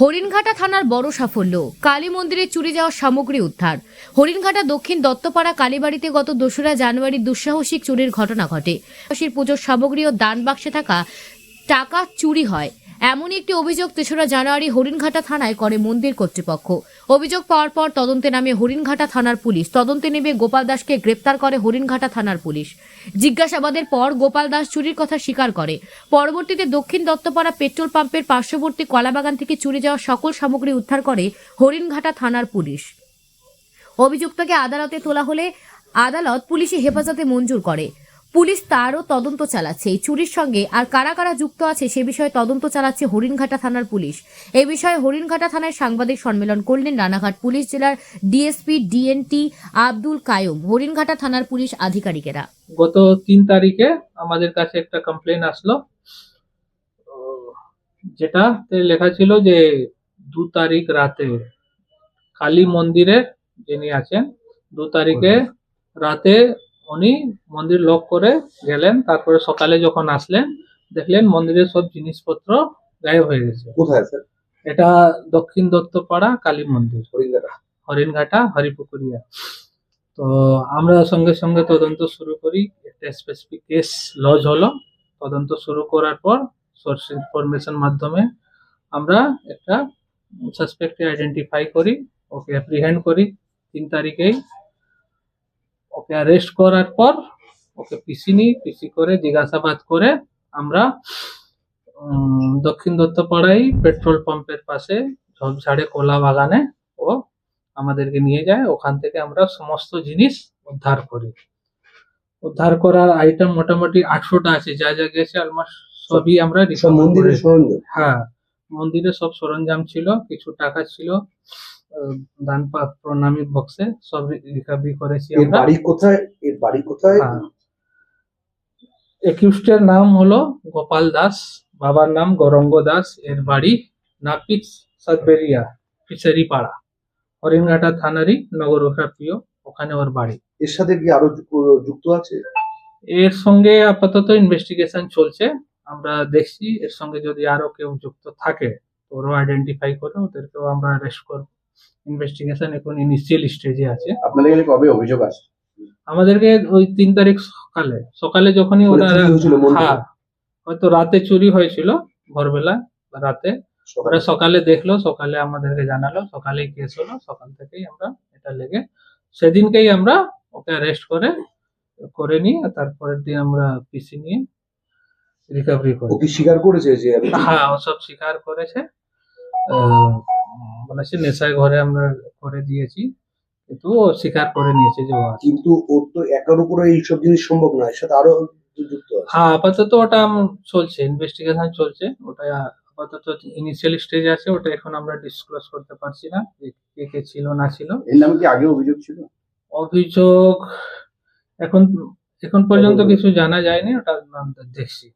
হরিণঘাটা থানার বড় সাফল্য, কালী মন্দিরে চুরি যাওয়া সামগ্রী উদ্ধার। হরিণঘাটা দক্ষিণ দত্তপাড়া কালীবাড়িতে গত 2রা জানুয়ারি দুঃসাহসিক চুরির ঘটনা ঘটে। পুজোর সামগ্রী ও দান বাক্সে থাকা টাকা চুরি হয়, এমনই একটি অভিযোগ 3রা জানুয়ারি হরিণঘাটা থানায় করে মন্দির কর্তৃপক্ষ। অভিযোগ পাওয়ার পর তদন্তে নামে হরিণঘাটা থানার পুলিশ। তদন্তে নেমে গোপাল দাসকে গ্রেপ্তার করে হরিণঘাটা থানার পুলিশ। জিজ্ঞাসাবাদের পর গোপাল দাস চুরির কথা স্বীকার করে। পরবর্তীতে দক্ষিণ দত্তপাড়া পেট্রোল পাম্পের পার্শ্ববর্তী কলাবাগান থেকে চুরি যাওয়া সকল সামগ্রী উদ্ধার করে হরিণঘাটা থানার পুলিশ। অভিযুক্তকে আদালতে তোলা হলে আদালত পুলিশি হেফাজতে মঞ্জুর করে। পুলিশ তারও তদন্ত চালাচ্ছে। এই চুরির সঙ্গে আর কারা কারা যুক্ত আছে সে বিষয়ে তদন্ত চালাচ্ছে হরিণঘাটা থানার পুলিশ। এই বিষয়ে হরিণঘাটা থানায় সাংবাদিক সম্মেলন করলেন রানাঘাট পুলিশ জেলার ডিএসপি ডিএনটি আব্দুল কায়ুম, হরিণঘাটা থানার পুলিশ আধিকারিকেরা। গত 3 তারিখে আমাদের কাছে একটা কমপ্লেন আসলো, যেটাতে লেখা ছিল যে 2 তারিখ রাতে কালী মন্দিরে যিনি আছেন 2 তারিখে রাতে উনি মন্দির লক করে গেলেন। তারপরে সকালে যখন আসলেন দেখলেন মন্দিরের সব জিনিসপত্র গায়েব হয়ে গেছে। কোথায় স্যার? এটা দক্ষিণ দত্তপাড়া কালী মন্দির, হরিণঘাটা হরিপুকুরিয়া। তো আমরা সঙ্গে সঙ্গে তদন্ত শুরু করি। একটা স্পেসিফিক কেস লজ হলো। তদন্ত শুরু করার পর সোর্স ইনফরমেশন মাধ্যমে আমরা একটা সাসপেক্টকে আইডেন্টিফাই করি, ওকে অ্যাপ্রিহেন্ড করি 3 তারিখেই। ওকে অ্যারেস্ট করার পর ওকে পিসি করে জিজ্ঞাসাবাদ করে আমরা দক্ষিণ দত্তপাড়ায় পেট্রোল পাম্পের পাশে ঝোপঝাড়ে কলা বাগানে ও আমাদেরকে নিয়ে যায়। ওখান থেকে আমরা সমস্ত জিনিস উদ্ধার করি। উদ্ধার করার আইটেম মোটামুটি 800টা আছে, যা যা গেছে অলমোস্ট সবই আমরা মন্দিরের সরঞ্জাম। হ্যাঁ, মন্দিরে সব সরঞ্জাম ছিল, কিছু টাকা ছিল দান প্রণামী বক্সে, সব রিকভারি করেছি এর আমরা। বাড়ি কোথায়? এর বাড়ি কোথায়? একিউজডের নাম হলো গোপাল দাস, বাবার নাম গৌরঙ্গ দাস। এর বাড়ি নাপিত সাতবেরিয়া ফিশারি পাড়া, হরিণঘাটা থানারই নগরকা প্রিয়, ওখানে ওর বাড়ি। এর সাথে কি আরো যুক্ত আছে? এর সঙ্গে আপাতত ইনভেস্টিগেশন চলছে। আমরা দেখছি এর সঙ্গে যদি আরো কেউ যুক্ত থাকে ওরও আইডেন্টিফাই করে ওদেরকেও আমরা অ্যারেস্ট করব। ইনভেস্টিগেশন এখন ইনিশিয়াল স্টেজে আছে। আপনাদের কাছে কবে অভিযোগ আছে? আমাদেরকে ওই 3 তারিখ সকালে যখনই ওরা, হ্যাঁ হয়তো রাতে চুরি হয়েছিল, ভোরবেলা বা রাতে ওরা সকালে দেখলো, সকালে আমাদেরকে জানালো, সকালেই কেস হলো। সকাল থেকেই আমরা এটা লেগে সেদিনকেই আমরা ওকে অ্যারেস্ট করে নিই। তারপরের দিন আমরা পিসি নিয়ে রিকভারি করি। ও কি স্বীকার করেছে যে? হ্যাঁ, ও সব স্বীকার করেছে। মানে সে নেশায় ঘরে আমরা করে দিয়েছি, কিন্তু ও স্বীকার করে নিয়েছে যে ও আছে। কিন্তু ওর তো একার উপরে এইসব জিনিস সম্ভব নয়, এর সাথে আরো যুক্ত আছে। হ্যাঁ, আপাতত ওটা চলছে, ইনভেস্টিগেশন চলছে। ওটা আপাতত ইনিশিয়াল স্টেজে আছে, ওটা এখন আমরা ডিসক্লোজ করতে পারছি না যে কে কে ছিল না ছিল। এর নামে কি আগে অভিযোগ ছিল? অভিযোগ এখন পর্যন্ত কিছু জানা যায়নি, ওটা দেখছি।